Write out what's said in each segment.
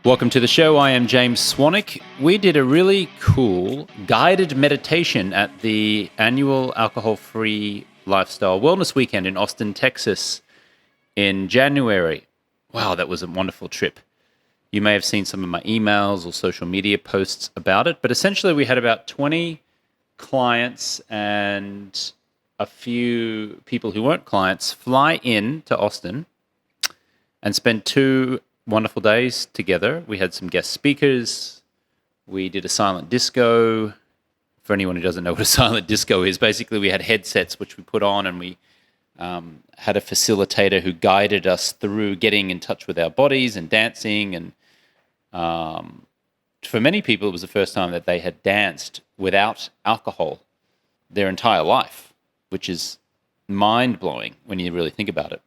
Welcome to the show. I am James Swanwick. We did a really cool guided meditation at the annual Alcohol-Free Lifestyle Wellness Weekend in Austin, Texas in January. Wow, that was a wonderful trip. You may have seen some of my emails or social media posts about it, but essentially we had about 20 clients and a few people who weren't clients fly in to Austin and spend 2 wonderful days together. We had some guest speakers. We did a silent disco. For anyone who doesn't know what a silent disco is, basically we had headsets which we put on, and we had a facilitator who guided us through getting in touch with our bodies and dancing. And for many people, it was the first time that they had danced without alcohol their entire life, which is mind-blowing when you really think about it.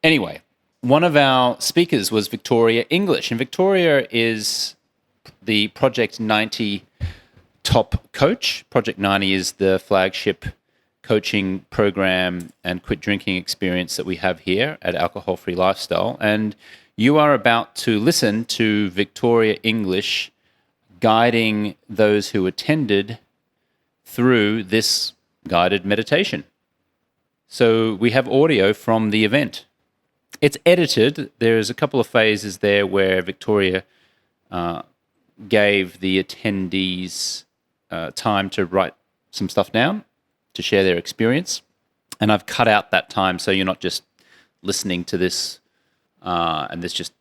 Anyway, one of our speakers was Victoria English, and Victoria is the Project 90 top coach. Project 90 is the flagship coaching program and quit drinking experience that we have here at Alcohol-Free Lifestyle. And you are about to listen to Victoria English guiding those who attended through this guided meditation. So we have audio from the event. It's edited. There's a couple of phases there where Victoria gave the attendees time to write some stuff down, to share their experience. And I've cut out that time so you're not just listening to this and there's just,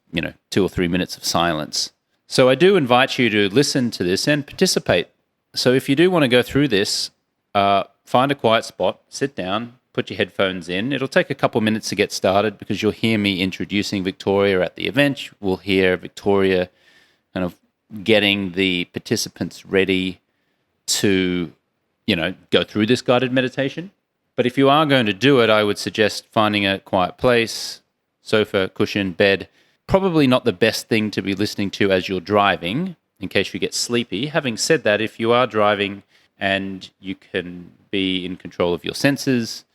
2 or 3 minutes of silence. So I do invite you to listen to this and participate. So if you do want to go through this, find a quiet spot, sit down, put your headphones in. It'll take a couple minutes to get started because you'll hear me introducing Victoria at the event. We'll hear Victoria kind of getting the participants ready to, go through this guided meditation. But if you are going to do it, I would suggest finding a quiet place, sofa, cushion, bed. Probably not the best thing to be listening to as you're driving, in case you get sleepy. Having said that, if you are driving and you can be in control of your senses,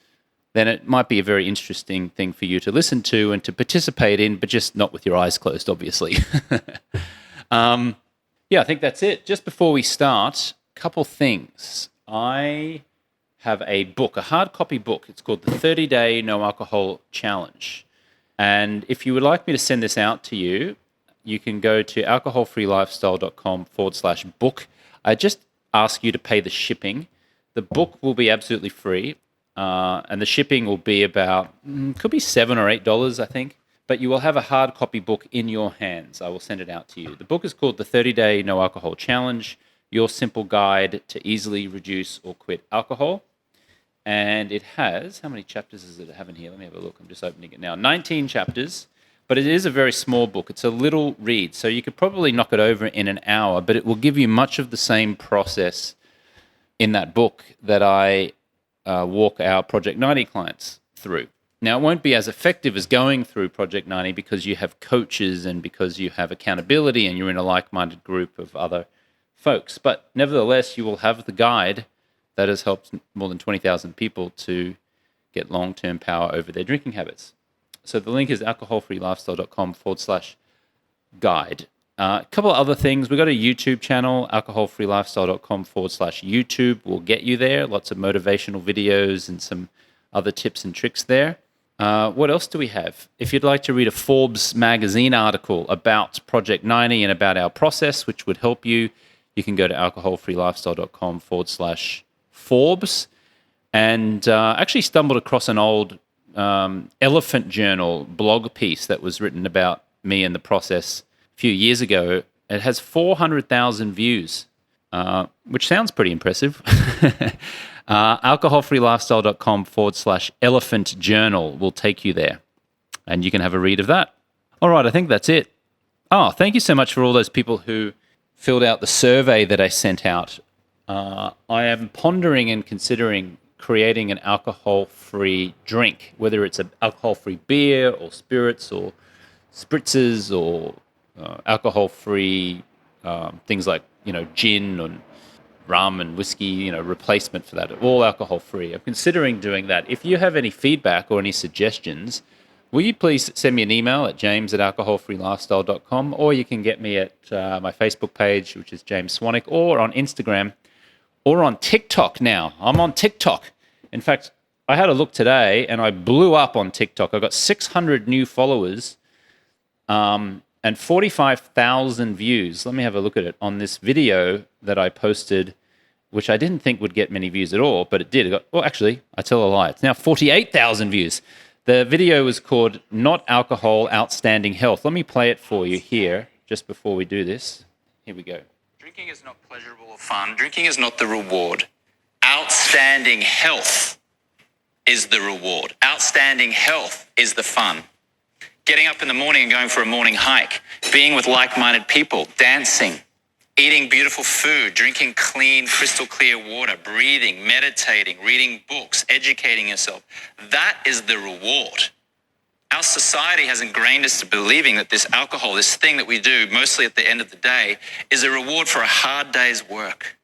then it might be a very interesting thing for you to listen to and to participate in, but just not with your eyes closed, obviously. I think that's it. Just before we start, a couple things. I have a book, a hard copy book. It's called the 30-Day No Alcohol Challenge. And if you would like me to send this out to you, you can go to alcoholfreelifestyle.com/book. I just ask you to pay the shipping. The book will be absolutely free. And the shipping will be about, could be $7 or $8, I think. But you will have a hard copy book in your hands. I will send it out to you. The book is called The 30-Day No Alcohol Challenge, Your Simple Guide to Easily Reduce or Quit Alcohol. And it has, how many chapters does it have in here? Let me have a look. I'm just opening it now. 19 chapters, but it is a very small book. It's a little read, so you could probably knock it over in an hour, but it will give you much of the same process in that book that I walk our Project 90 clients through. Now, it won't be as effective as going through Project 90 because you have coaches and because you have accountability and you're in a like-minded group of other folks. But nevertheless, you will have the guide that has helped more than 20,000 people to get long-term power over their drinking habits. So the link is alcoholfreelifestyle.com/guide. A couple of other things. We've got a YouTube channel, alcoholfreelifestyle.com/YouTube. Will get you there. Lots of motivational videos and some other tips and tricks there. What else do we have? If you'd like to read a Forbes magazine article about Project 90 and about our process, which would help you, you can go to alcoholfreelifestyle.com/Forbes. And actually stumbled across an old Elephant Journal blog piece that was written about me and the process a few years ago. It has 400,000 views, which sounds pretty impressive. alcoholfreelifestyle.com/elephant journal will take you there, and you can have a read of that. All right, I think that's it. Oh, thank you so much for all those people who filled out the survey that I sent out. I am pondering and considering creating an alcohol-free drink, whether it's an alcohol-free beer or spirits or spritzers or alcohol-free things like, gin and rum and whiskey, replacement for that, all alcohol-free. I'm considering doing that. If you have any feedback or any suggestions, will you please send me an email at james@alcoholfreelifestyle.com, or you can get me at my Facebook page, which is James Swanwick, or on Instagram, or on TikTok now. I'm on TikTok. In fact, I had a look today and I blew up on TikTok. I got 600 new followers and 45,000 views. Let me have a look at it on this video that I posted, which I didn't think would get many views at all, but it did. It got, well, actually, I tell a lie. It's now 48,000 views. The video was called Not Alcohol, Outstanding Health. Let me play it for you here just before we do this. Here we go. Drinking is not pleasurable or fun. Drinking is not the reward. Outstanding health is the reward. Outstanding health is the fun. Getting up in the morning and going for a morning hike, being with like-minded people, dancing, eating beautiful food, drinking clean, crystal clear water, breathing, meditating, reading books, educating yourself. That is the reward. Our society has ingrained us to believing that this alcohol, this thing that we do mostly at the end of the day, is a reward for a hard day's work.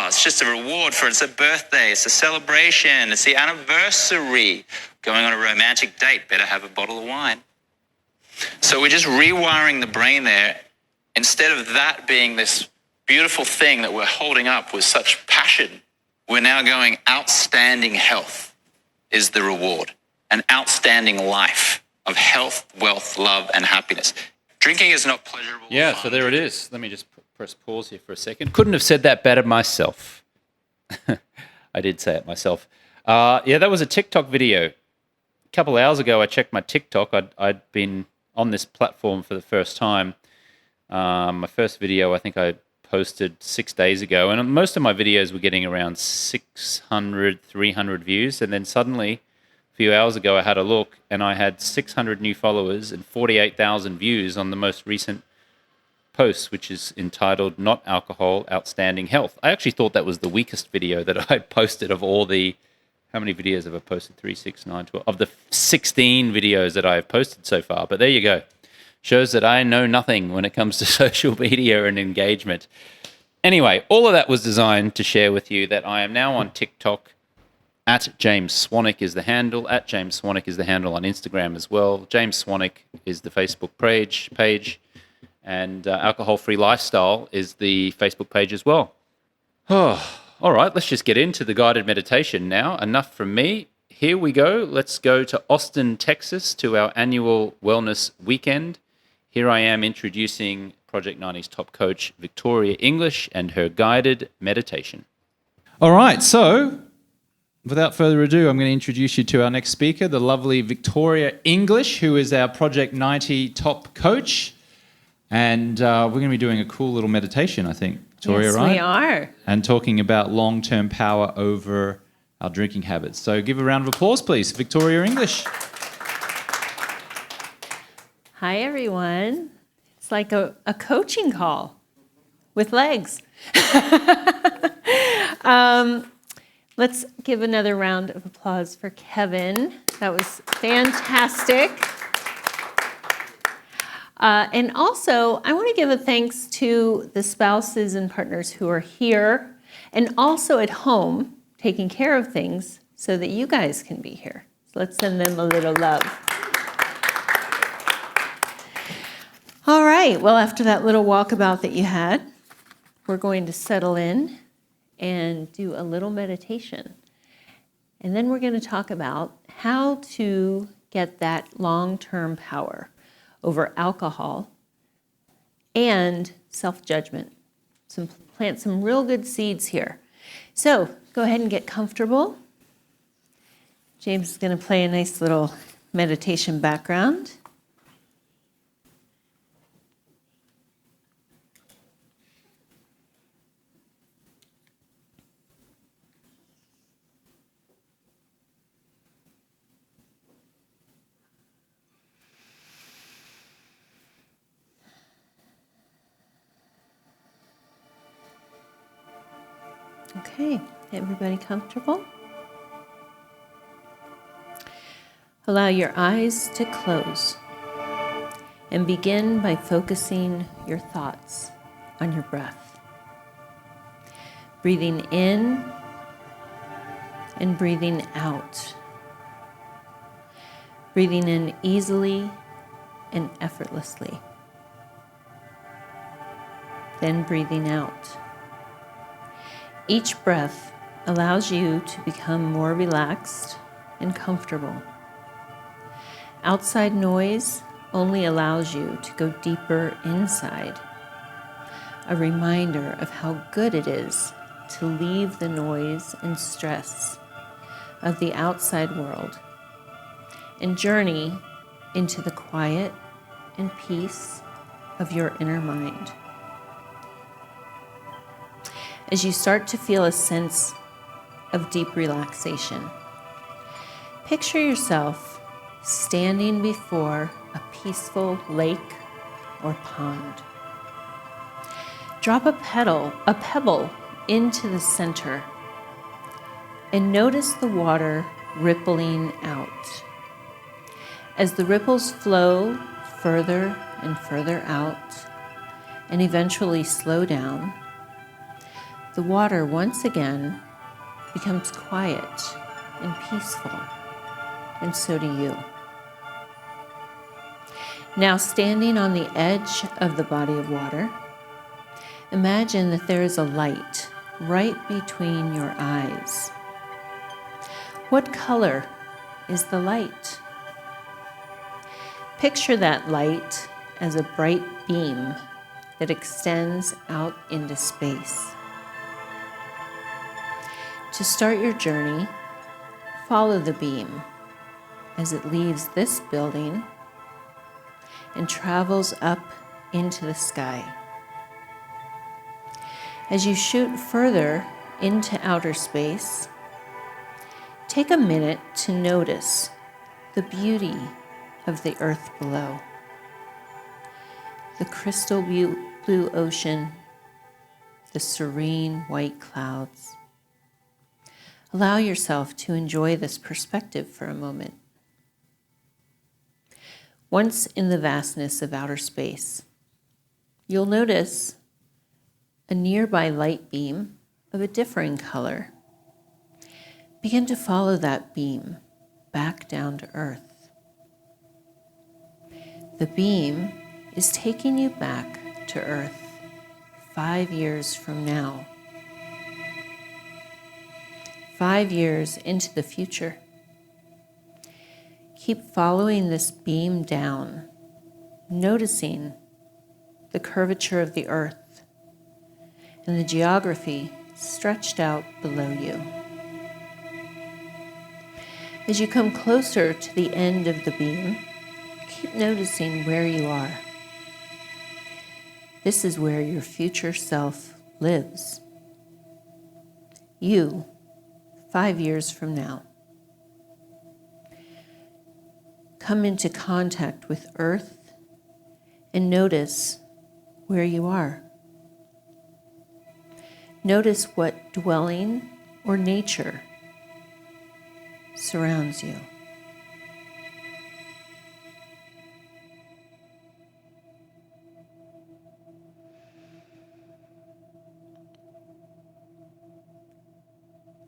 It's just a reward for it's a birthday, it's a celebration, it's the anniversary. Going on a romantic date, better have a bottle of wine. So we're just rewiring the brain there. Instead of that being this beautiful thing that we're holding up with such passion, we're now going outstanding health is the reward. An outstanding life of health, wealth, love, and happiness. Drinking is not pleasurable. Yeah, so there it is. Let me just press pause here for a second. Couldn't have said that better myself. I did say it myself. That was a TikTok video. A couple of hours ago, I checked my TikTok. I'd been on this platform for the first time. My first video, I think I posted 6 days ago, and most of my videos were getting around 600, 300 views, and then suddenly, a few hours ago, I had a look, and I had 600 new followers and 48,000 views on the most recent post, which is entitled Not Alcohol, Outstanding Health. I actually thought that was the weakest video that I posted of all the, how many videos have I posted? 3, 6, 9, 12, of the 16 videos that I have posted so far. But there you go. Shows that I know nothing when it comes to social media and engagement. Anyway, all of that was designed to share with you that I am now on TikTok. At James Swanwick is the handle. At James Swanwick is the handle on Instagram as well. James Swanwick is the Facebook page. And Alcohol Free Lifestyle is the Facebook page as well. All right, let's just get into the guided meditation now. Enough from me. Here we go. Let's go to Austin, Texas, to our annual wellness weekend. Here I am introducing Project 90's top coach, Victoria English, and her guided meditation. All right, so without further ado, I'm going to introduce you to our next speaker, the lovely Victoria English, who is our Project 90 top coach. And we're going to be doing a cool little meditation, I think, Victoria, yes, right? We are. And talking about long-term power over our drinking habits. So give a round of applause, please, Victoria English. Hi, everyone. It's like a coaching call with legs. Let's give another round of applause for Kevin. That was fantastic. And also, I want to give a thanks to the spouses and partners who are here and also at home taking care of things so that you guys can be here. So let's send them a little love. All right, well, after that little walkabout that you had, we're going to settle in and do a little meditation. And then we're going to talk about how to get that long-term power over alcohol and self-judgment. Plant some real good seeds here. So go ahead and get comfortable. James is going to play a nice little meditation background. Okay, everybody comfortable? Allow your eyes to close and begin by focusing your thoughts on your breath. Breathing in and breathing out. breathing in easily and effortlessly. Then breathing out. Each breath allows you to become more relaxed and comfortable. Outside noise only allows you to go deeper inside. A reminder of how good it is to leave the noise and stress of the outside world and journey into the quiet and peace of your inner mind. As you start to feel a sense of deep relaxation, picture yourself standing before a peaceful lake or pond. Drop a pebble into the center and notice the water rippling out. As the ripples flow further and further out and eventually slow down, the water once again becomes quiet and peaceful, and so do you. Now, standing on the edge of the body of water, imagine that there is a light right between your eyes. What color is the light? Picture that light as a bright beam that extends out into space. To start your journey, follow the beam as it leaves this building and travels up into the sky. As you shoot further into outer space, take a minute to notice the beauty of the earth below. The crystal blue ocean, the serene white clouds. Allow yourself to enjoy this perspective for a moment. Once in the vastness of outer space, you'll notice a nearby light beam of a differing color. Begin to follow that beam back down to earth. The beam is taking you back to earth 5 years from now. 5 years into the future. Keep following this beam down, noticing the curvature of the earth and the geography stretched out below you. As you come closer to the end of the beam, keep noticing where you are. This is where your future self lives. You, 5 years from now. Come into contact with earth and notice where you are. Notice what dwelling or nature surrounds you.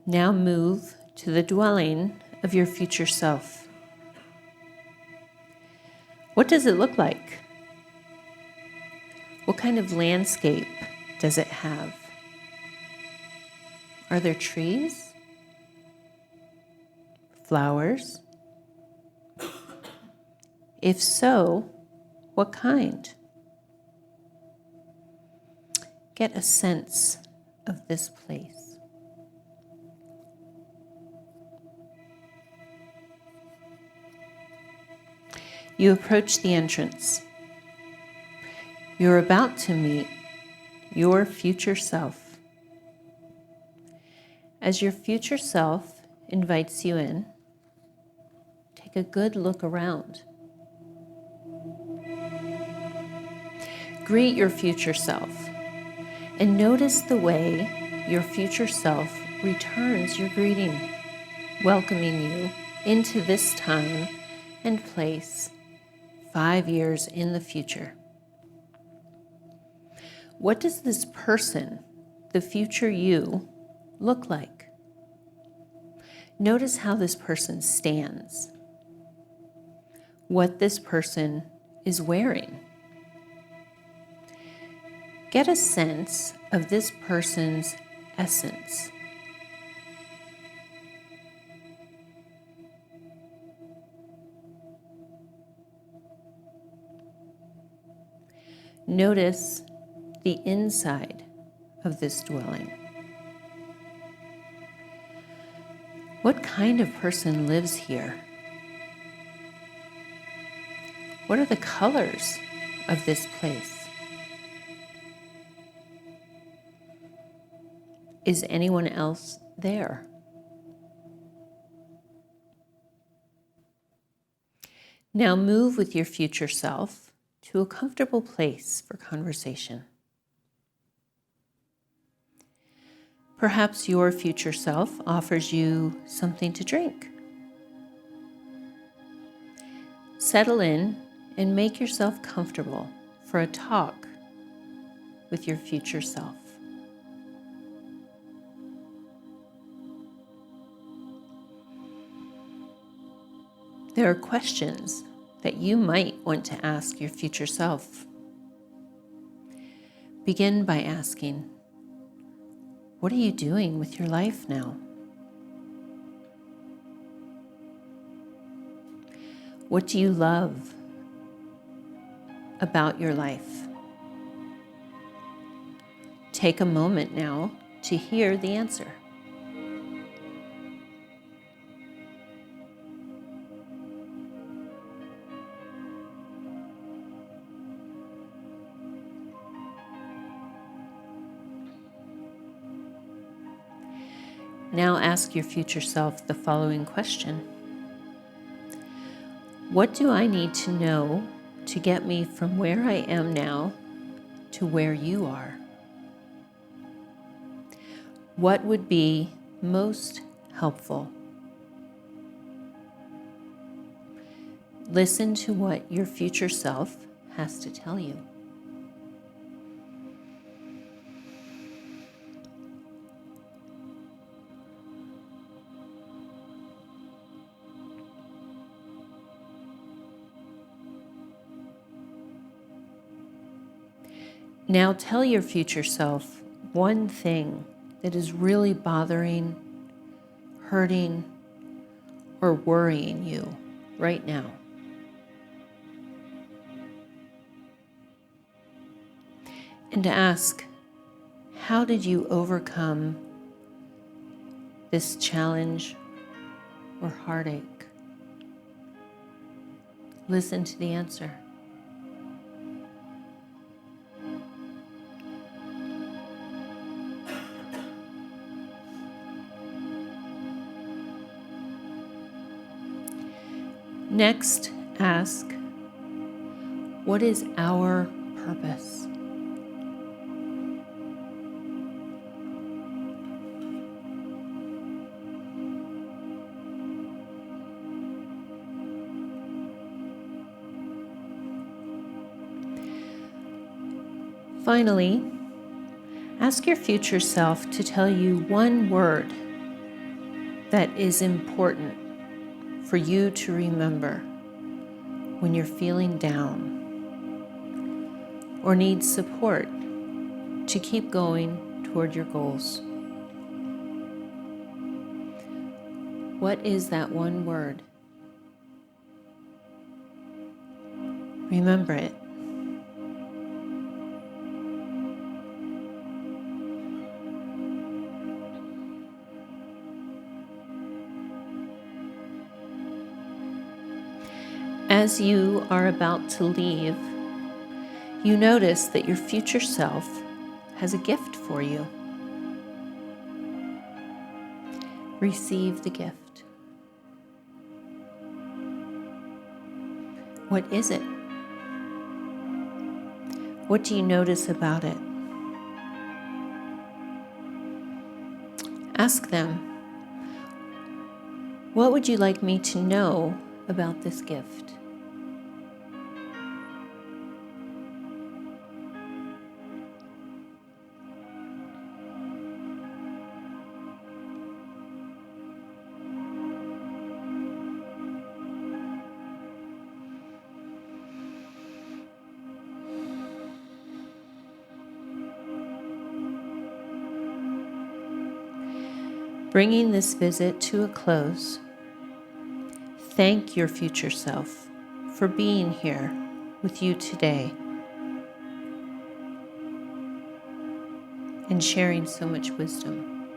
Now move to the dwelling of your future self. What does it look like? What kind of landscape does it have? Are there trees? Flowers? If so, what kind? Get a sense of this place. You approach the entrance. You're about to meet your future self. As your future self invites you in, take a good look around. Greet your future self and notice the way your future self returns your greeting, welcoming you into this time and place 5 years in the future. What does this person, the future you, look like? Notice how this person stands. what this person is wearing. Get a sense of this person's essence. Notice the inside of this dwelling. What kind of person lives here? What are the colors of this place? Is anyone else there? Now move with your future self to a comfortable place for conversation. Perhaps your future self offers you something to drink. Settle in and make yourself comfortable for a talk with your future self. There are questions that you might want to ask your future self. Begin by asking, what are you doing with your life now? What do you love about your life? Take a moment now to hear the answer. Now ask your future self the following question. What do I need to know to get me from where I am now to where you are? What would be most helpful? Listen to what your future self has to tell you. Now tell your future self one thing that is really bothering, hurting, or worrying you right now. And ask, how did you overcome this challenge or heartache? Listen to the answer. Next, ask, what is our purpose? Finally, ask your future self to tell you one word that is important for you to remember when you're feeling down or need support to keep going toward your goals. What is that one word? Remember it. As you are about to leave, you notice that your future self has a gift for you. Receive the gift. What is it? What do you notice about it? Ask them, what would you like me to know about this gift? Bringing this visit to a close, thank your future self for being here with you today and sharing so much wisdom.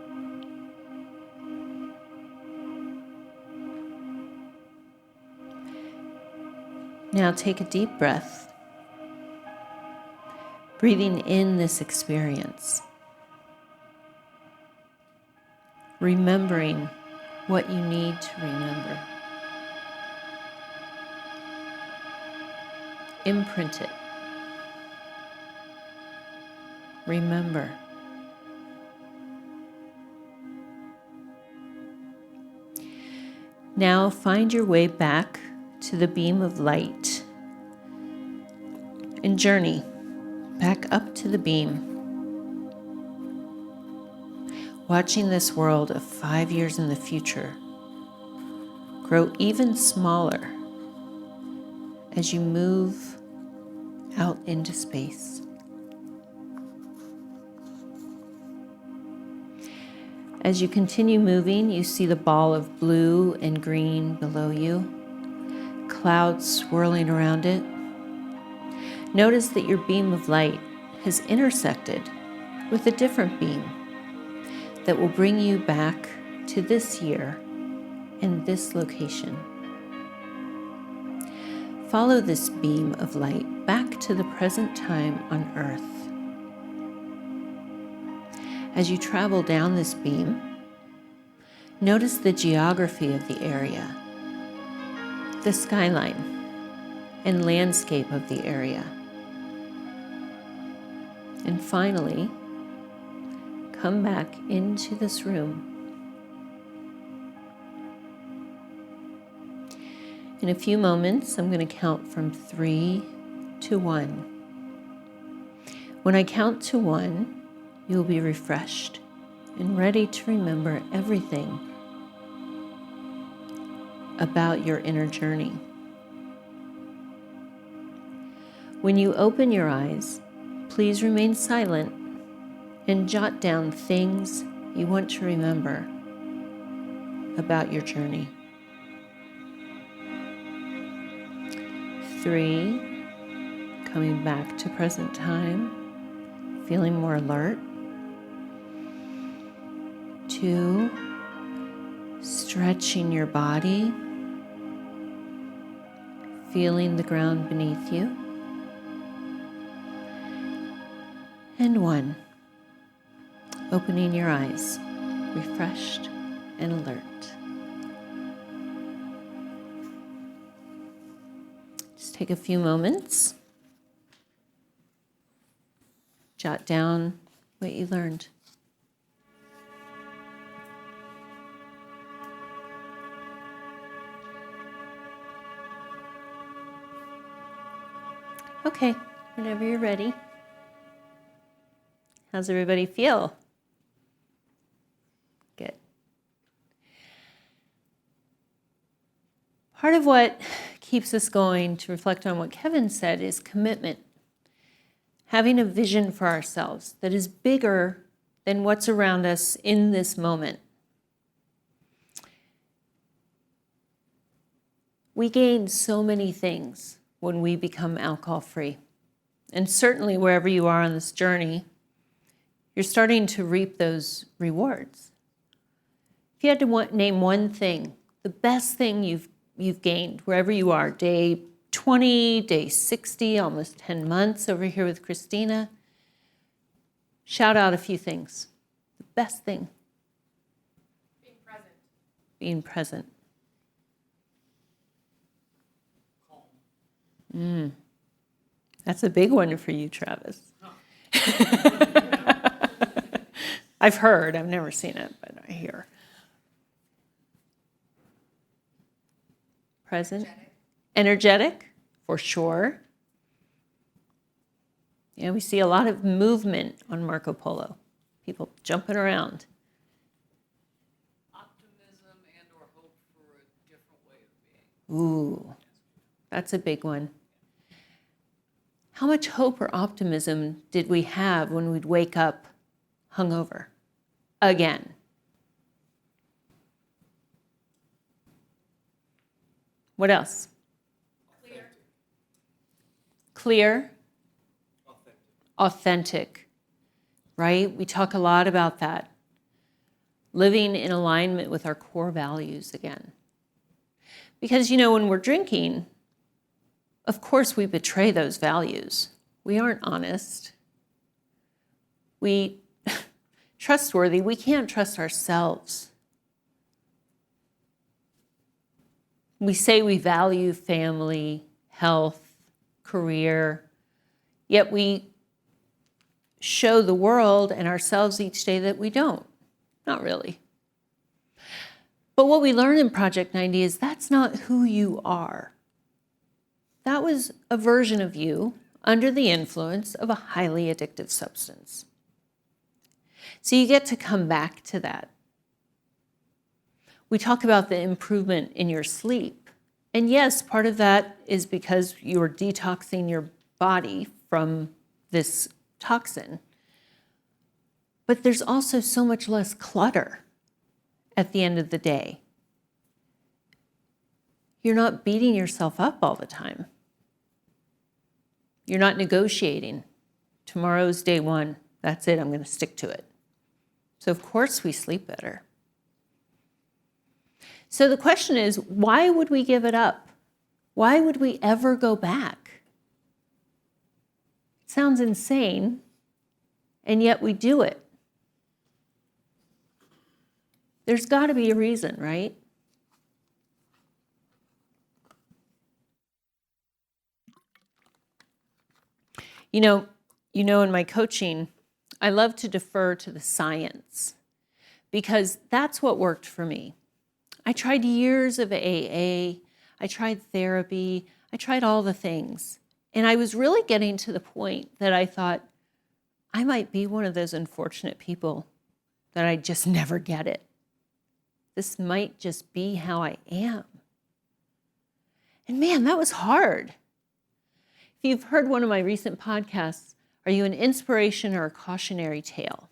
Now take a deep breath, breathing in this experience, remembering what you need to remember. Imprint it. Remember. Now find your way back to the beam of light and journey back up to the beam, watching this world of 5 years in the future grow even smaller as you move out into space. As you continue moving, you see the ball of blue and green below you, clouds swirling around it. Notice that your beam of light has intersected with a different beam that will bring you back to this year and this location. Follow this beam of light back to the present time on Earth. As you travel down this beam, notice the geography of the area, the skyline and landscape of the area. And finally, come back into this room. In a few moments, I'm going to count from 3 to 1. When I count to 1, you'll be refreshed and ready to remember everything about your inner journey. When you open your eyes, please remain silent and jot down things you want to remember about your journey. 3, coming back to present time, feeling more alert. 2, stretching your body, feeling the ground beneath you. And 1, opening your eyes, refreshed and alert. Just take a few moments, jot down what you learned. Okay, whenever you're ready. How's everybody feel? Good. Part of what keeps us going, to reflect on what Kevin said, is commitment. Having a vision for ourselves that is bigger than what's around us in this moment. We gain so many things when we become alcohol-free. And certainly wherever you are on this journey, you're starting to reap those rewards. If you had to name one thing, the best thing you've gained, wherever you are, day 20, day 60, almost 10 months over here with Christina, shout out a few things. The best thing. Being present. Being present. That's a big one for you, Travis. I've heard, I've never seen it, but I hear. Present. Energetic, for sure. Yeah, we see a lot of movement on Marco Polo. People jumping around. Optimism and or hope for a different way of being. Ooh, that's a big one. How much hope or optimism did we have when we'd wake up hungover? Again. What else? Clear. Authentic. Right? We talk a lot about that. Living in alignment with our core values again. Because, when we're drinking, of course we betray those values. We aren't honest. We trustworthy. We can't trust ourselves. We say we value family, health, career, yet we show the world and ourselves each day that we don't. Not really. But what we learn in Project 90 is that's not who you are. That was a version of you under the influence of a highly addictive substance. So you get to come back to that. We talk about the improvement in your sleep. And yes, part of that is because you're detoxing your body from this toxin. But there's also so much less clutter at the end of the day. You're not beating yourself up all the time. You're not negotiating. Tomorrow's day one. That's it. I'm going to stick to it. So of course we sleep better. So the question is, why would we give it up? Why would we ever go back? It sounds insane, and yet we do it. There's got to be a reason, right? You know, in my coaching, I love to defer to the science because that's what worked for me. I tried years of AA, I tried therapy, I tried all the things. And I was really getting to the point that I thought, I might be one of those unfortunate people that I just never get it. This might just be how I am. And man, that was hard. If you've heard one of my recent podcasts, are you an inspiration or a cautionary tale?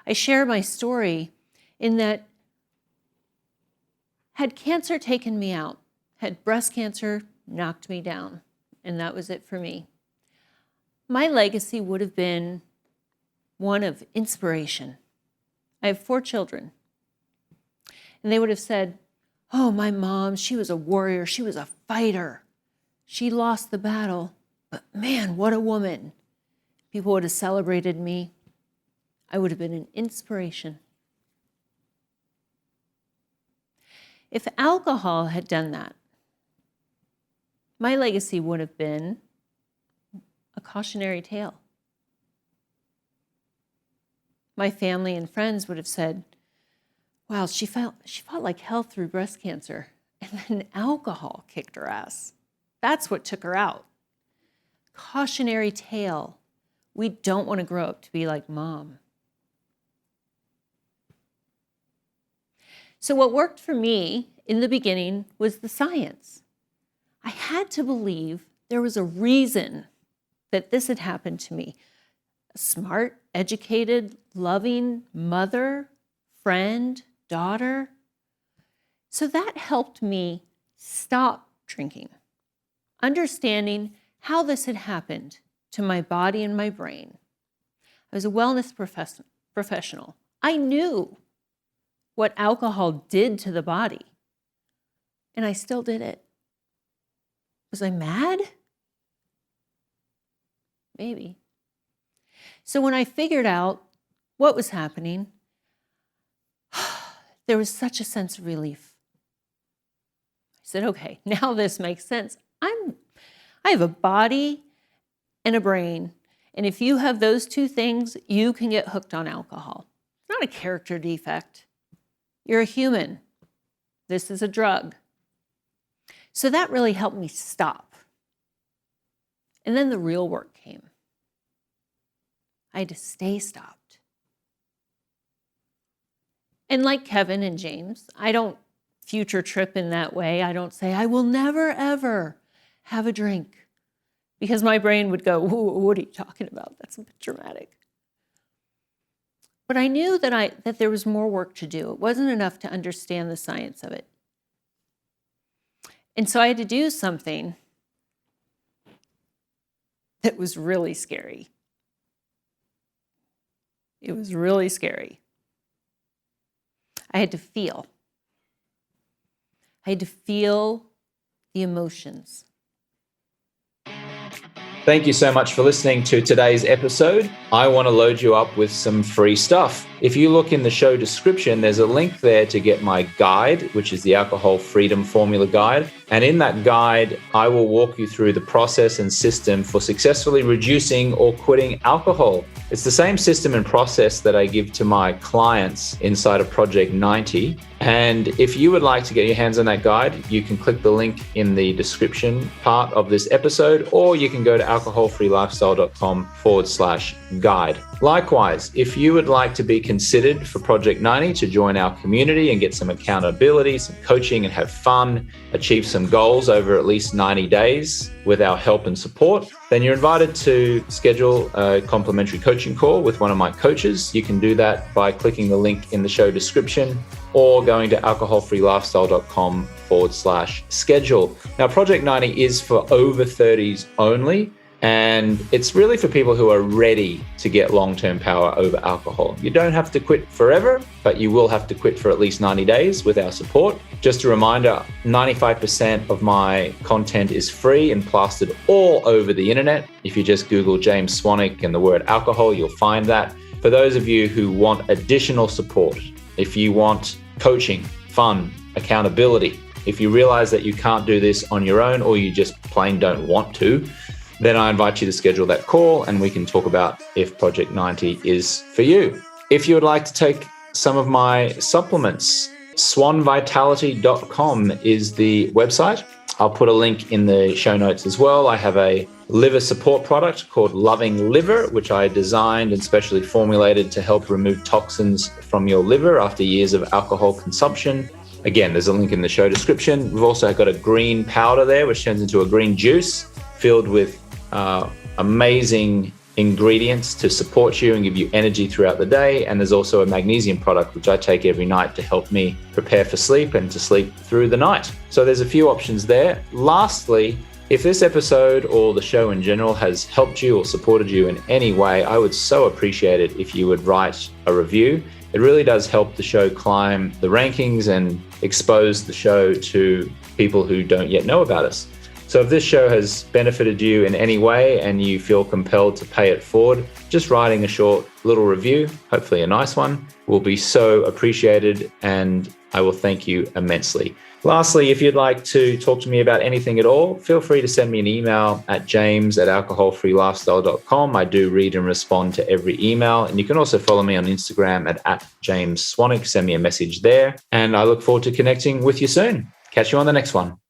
I share my story in that had cancer taken me out, had breast cancer knocked me down, and that was it for me, my legacy would have been one of inspiration. I have 4 children. And they would have said, oh, my mom, she was a warrior. She was a fighter. She lost the battle, but man, what a woman. People would have celebrated me. I would have been an inspiration. If alcohol had done that, my legacy would have been a cautionary tale. My family and friends would have said, wow, she fought like hell through breast cancer, and then alcohol kicked her ass. That's what took her out. Cautionary tale. We don't want to grow up to be like mom. So what worked for me in the beginning was the science. I had to believe there was a reason that this had happened to me. A smart, educated, loving mother, friend, daughter. So that helped me stop drinking, understanding how this had happened to my body and my brain. I was a wellness professional. I knew what alcohol did to the body, and I still did it. Was I mad? Maybe. So when I figured out what was happening, there was such a sense of relief. I said, okay, now this makes sense. I have a body and a brain, and if you have those 2 things, you can get hooked on alcohol. It's not a character defect. You're a human. This is a drug. So that really helped me stop. And then the real work came. I had to stay stopped. And like Kevin and James, I don't future trip in that way. I don't say, I will never, ever have a drink. Because my brain would go, what are you talking about? That's a bit dramatic. But I knew that there was more work to do. It wasn't enough to understand the science of it. And so I had to do something that was really scary. It was really scary. I had to feel. I had to feel the emotions. Thank you so much for listening to today's episode. I want to load you up with some free stuff. If you look in the show description, there's a link there to get my guide, which is the Alcohol Freedom Formula Guide. And in that guide, I will walk you through the process and system for successfully reducing or quitting alcohol. It's the same system and process that I give to my clients inside of Project 90. And if you would like to get your hands on that guide, you can click the link in the description part of this episode, or you can go to alcoholfreelifestyle.com/guide. Likewise, if you would like to be considered for Project 90 to join our community and get some accountability, some coaching, and have fun, achieve some goals over at least 90 days with our help and support, then you're invited to schedule a complimentary coaching call with one of my coaches. You can do that by clicking the link in the show description or going to alcoholfreelifestyle.com/schedule. Now, Project 90 is for over 30s only, and it's really for people who are ready to get long-term power over alcohol. You don't have to quit forever, but you will have to quit for at least 90 days with our support. Just a reminder, 95% of my content is free and plastered all over the internet. If you just Google James Swanwick and the word alcohol, you'll find that. For those of you who want additional support, if you want coaching, fun, accountability, if you realize that you can't do this on your own or you just plain don't want to, then I invite you to schedule that call and we can talk about if Project 90 is for you. If you would like to take some of my supplements, swanvitality.com is the website. I'll put a link in the show notes as well. I have a liver support product called Loving Liver, which I designed and specially formulated to help remove toxins from your liver after years of alcohol consumption. Again, there's a link in the show description. We've also got a green powder there, which turns into a green juice filled with amazing ingredients to support you and give you energy throughout the day. And there's also a magnesium product, which I take every night to help me prepare for sleep and to sleep through the night. So there's a few options there. Lastly, if this episode or the show in general has helped you or supported you in any way, I would so appreciate it if you would write a review. It really does help the show climb the rankings and expose the show to people who don't yet know about us. So if this show has benefited you in any way and you feel compelled to pay it forward, just writing a short little review, hopefully a nice one, will be so appreciated, and I will thank you immensely. Lastly, if you'd like to talk to me about anything at all, feel free to send me an email at james@alcoholfreelifestyle.com. I do read and respond to every email. And you can also follow me on Instagram at James Swanwick. Send me a message there. And I look forward to connecting with you soon. Catch you on the next one.